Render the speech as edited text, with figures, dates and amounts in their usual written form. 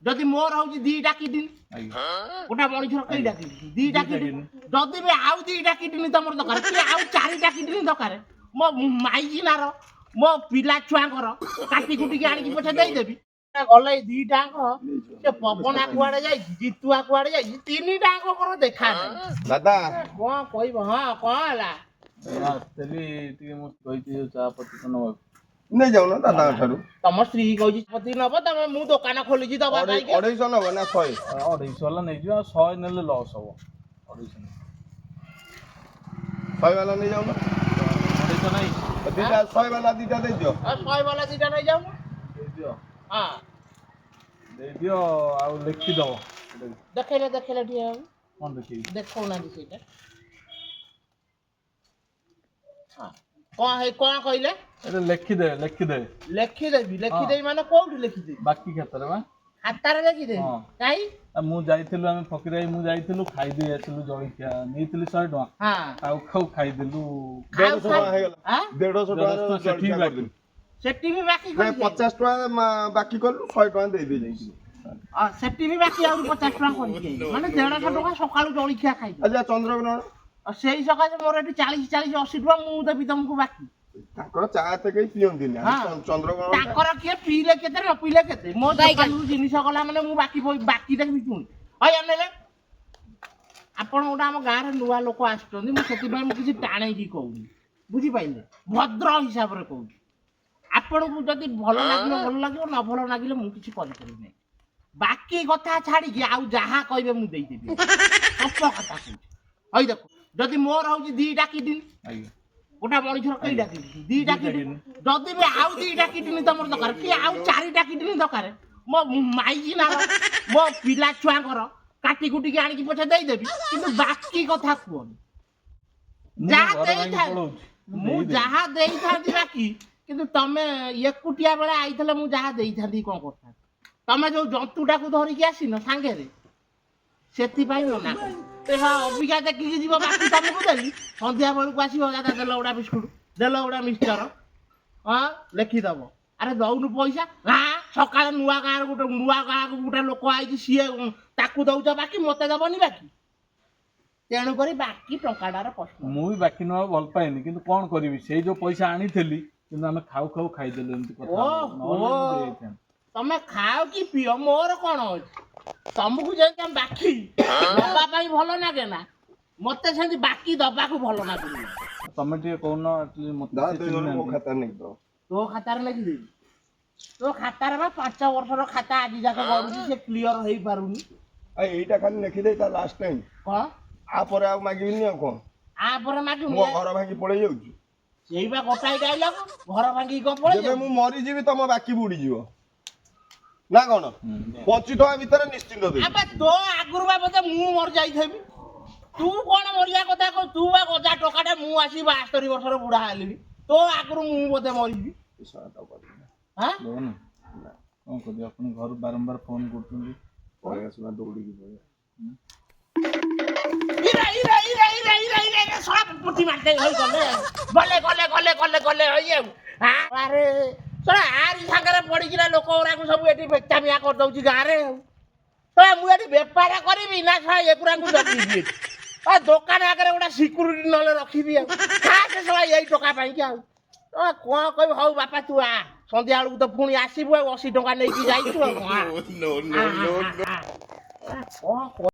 যদি মোর হଉଛି ଦିଟା କିଡନୀ ଗୋଟା ମଣିଷର କେଇଟା କିଡନୀ ଦିଟା କିଡନୀ ଯଦି ବି ଆଉ ଦିଟା କିଡନୀ ତମର ଦରକାର କି ଆଉ ଚାରିଟା କିଡନୀ ଦରକାର ମୋ ମାଇକିନାର ମୋ ପିଲା ଛୁଆଙ୍କର କାଟି କୁଟିକି ଆଣିକି ପଛେ ଦେଇଦେବି ଗଲେ ଏଇ ଦିଟାଙ୍କ ସେ ପବନା କୁଆଡେ ଯାଇଛି ଜିତୁଆ କୁଆଡେ ଯାଇଛି ତିନିଟାଙ୍କ କର ଦେଖା ନାହିଁ ଦାଦା କଣ କହିବ ହଁ କଣ ହେଲା ଟିକେ ମୁଁ କହିଛି ଚା ପତି ତ ନବାକୁ ନେଇ ଯାଉନ ଦାଦାଙ୍କ ଠାରୁ ତମ ସ୍ତ୍ରୀ କହୁଛି ପତି ନବ ତମେ ମୁଁ ଦୋକାନ ଖୋଲିଛି ଦବା ପାଇଁ 250 ନବ ନା 100 250 ହେଲା ନେଇଯିବ ଆଉ 100 ନେଲେ ଲସ୍ ହବ 250 100 ବାଲା ନେଇ ଯାଉନ 250 ନାହିଁ ଦିଟା 100 ବାଲା ଦିଟା ଦେଇଦିଅ ଆଉ 100 ବାଲା ଦିଟା ନେଇଯାଉନ ଦେଇଦିଅ ହଁ ଦେଇଦିଅ ଆଉ ଲେଖିଦବ ଦେଖେଇଲେ ଟିକେ ଆଉ କଣ ଦେଖିବି ଦେଖଉନାହାନ୍ତି ସେଇଟା ହଁ କଣ କହିଲେ ଏଟା ଲେଖିଦେବେ ଲେଖିଦେବି ମାନେ କୋଉଠି ଲେଖିଦେବି ବାକି ଖାତାରେ ବା ଖାତାରେ ଲେଖିଦେବି ହଁ। କାଇଁ ମୁଁ ଯାଇଥିଲୁ ଆମେ ଫକୀର ଭାଇ ମୁଁ ଯାଇଥିଲୁ ଖାଇଦେଇ ଆସିଲୁ ଜଳଖିଆ ନେଇଥିଲି 100 ଟଙ୍କା ହଁ ଖାଉ ଖାଇଦେଲୁ 150 ଟଙ୍କା ହେଇଗଲା 150 ଟଙ୍କା ସେଠି ଜଳଖିଆ ବାକି କରିଦେଲି ସେଠି ବି ବାକି ନାଇଁ 50 ଟଙ୍କା ବାକି କଲୁ 100 ଟଙ୍କା ଦେଇଦେଇ ଯାଇଥିଲି ସେଠି ବି ବାକି ଆହୁରି 50 ଟଙ୍କା କରିକି ମାନେ 150 ଟଙ୍କା ସକାଳୁ ଜଳଖିଆ ଖାଇବି ଆଚ୍ଛା ଚନ୍ଦ୍ରଗ୍ରହଣ ସେଇ ସକାଶେ ମୋର ଏଠି 40 80 ଟଙ୍କା ମୁଁ ଦେବି ତମକୁ ବାକି ତାଙ୍କର ଚା ଏତେ କେହି ପିଅନ୍ତିନି ଚନ୍ଦ୍ରଗ୍ରହଣ ତାଙ୍କର କିଏ ପିଇଲେ କେତେ ନ ପିଇଲେ କେତେ ମୋ ଦୋକାନରୁ ଜିନିଷ ଗଲା ମାନେ ମୁଁ ବାକି ଦେବି ପୁଣି ହଇ ଅନେଇଲେ ଆପଣ ଗୋଟେ ଆମ ଗାଁରେ ନୂଆ ଲୋକ ଆସୁଛନ୍ତି ମୁଁ ସେଥିପାଇଁ ମୁଁ କିଛି ଟାଣେଇକି କହୁନି ବୁଝିପାରିଲେ ଭଦ୍ର ହିସାବରେ କହୁଛି ଆପଣଙ୍କୁ ଯଦି ଭଲ ଲାଗିବ ନ ଭଲ ଲାଗିଲେ ମୁଁ କିଛି କରିପାରିବି ନାହିଁ ବାକି କଥା ଛାଡିକି ଆଉ ଯାହା କହିବେ ମୁଁ ଦେଇଦେବି ସତ କଥା କହୁଛି ହଇ ଦେଖ ଯଦି ମୋର ହଉଛି ଦିଟା କିଡନୀ ଗୋଟା ମଣିଷର କେଇଟା କିଡନୀ ଦିଟା କିଡନୀ ଯଦି ବି ଆଉ ଦିଟା କିଡନୀ ତମର ଦରକାର କି ଆଉ ଚାରିଟା କିଡନୀ ଦରକାର ମୋ ମାଇକିନାର ମୋ ପିଲା ଛୁଆଙ୍କର କାଟି କୁଟିକି ଆଣିକି ପଛେ ଦେଇଦେବି କିନ୍ତୁ ବାକି କଥା କୁହନି ଯାହା ଦେଇଥାନ୍ତି ମୁଁ ଯାହା ଦେଇଥାନ୍ତି ବାକି କିନ୍ତୁ ତମେ ଏକୁଟିଆ ବେଳେ ଆଇଥିଲେ ମୁଁ ଯାହା ଦେଇଥାନ୍ତି କଣ କରିଥାନ୍ତି ତମେ ଯୋଉ ଜନ୍ତୁଟାକୁ ଧରିକି ଆସିନ ସାଙ୍ଗରେ ସେଥିପାଇଁ ମନା କର ଅବିକା ଦେଖିକି ଯିବ ବାକି ତମକୁ ଦେଲି ସନ୍ଧ୍ୟା ବେଳକୁ ଆସିବ ଦାଦା ଦେଲ ଗୁଡା ବିସ୍କୁଟ ଦେଲ ଗୁଡା ମିକ୍ସଚର ହଁ ଲେଖିଦବ ଆରେ ଦଉନୁ ପଇସା ସକାଳେ ନୂଆ ଗାଁକୁ ଗୋଟେ ଲୋକ ଆଇଛି ସିଏ ତାକୁ ଦଉଛ ବାକି ମତେ ଦବନି ବାକି ତେଣୁକରି ବାକି ଟଙ୍କାଟାର ପ୍ରଶ୍ନ ମୁଁ ବି ବାକି ନେବାକୁ ଭଲ ପାଏନି କିନ୍ତୁ କଣ କରିବି ସେଇ ଯୋଉ ପଇସା ଆଣିଥିଲି କିନ୍ତୁ ଆମେ ଖାଉ ଖାଇଦେଲୁ ଏମିତି କଥା ତମେ ଖାଅ କି ପିଅ ମୋର କଣ ଅଛି ତମକୁ ଯେମିତି ଆମେ ବାକି ଦବା ପାଇଁ ଭଲ ଲାଗେ ନା ମତେ ସେମିତି ବାକି ଦବାକୁ ଭଲ ଲାଗୁନି ତମେ ଟିକେ କହୁନ ତୋ ଖାତାରେ ଲେଖିଦେବି ତୋ ଖାତାରେ ବା 5 ବର୍ଷର ଖାତା ଆଜି ଯାକ ଗଡୁଛି ସେ କ୍ଲିୟର ହେଇପାରୁନି ଏଇଟା ଖାଲି ଲେଖିଦେଇ ତା ଲାଷ୍ଟ ଟାଇମ କଣ ଆପରେ ଆଉ ମାଗିବିନି ଆଉ କଣ ଆପରେ ମାଗିବୁ ମୋ ଘର ଭାଙ୍ଗି ପଳେଇ ଯାଉଛି ସେଇ ବା ଗୋଟାଏ ଡାଇଲଗ ଘର ଭାଙ୍ଗିକି କଣ ପଳେଇ ଯେବେ ମୁଁ ମରିଯିବି ତମ ବାକି ବୁଡିଯିବ ନା କଣ 25 ଟଙ୍କା ଭିତରେ ନିଶ୍ଚିନ୍ତ ଦେବି ଆବେ ତୋ ଆଗରୁ ବା ବୋଧେ ମୁଁ ମରି ଯାଇଥିବି ତୁ କଣ ମରିବା କଥା କହ ତୁ ବା ଗଜା ଟୋକାଟା ମୁଁ ଆସି 72 ବର୍ଷର ବୁଢା ହେଲିବି ତୋ ଆଗରୁ ମୁଁ ବୋଧେ ମରିବି କଣ କରିବି ଆପଣ ଘରୁ ବାରମ୍ବାର ଫୋନ କରୁଛନ୍ତି ଦୌଡ଼ିକି ଆରି ସାଙ୍ଗରେ ପଡିକିନା ଲୋକ ଗୁଡାକୁ ସବୁ ଏଠି ବେଚାମିଆ କରିଦଉଛି ଗାଁରେ ଆଉ ମୁଁ ଏଠି ବେପାର କରିବି ନା ଏଗୁଡାକୁ ଜଗିବି ଦୋକାନ ଆଗରେ ଗୋଟେ ସିକ୍ୟୁରିଟି ନହେଲେ ରଖିବି ଆଉ ଏଇ ଟଙ୍କା ପାଇଁକି ଆଉ କଣ କହିବି ହଉ ବାପା ତୁ ଆ ସନ୍ଧ୍ୟା ବେଳକୁ ତ ପୁଣି ଆସିବୁ ଆଉ 80 ଟଙ୍କା ନେଇକି ଯାଇଛୁ ଆଉ କଣ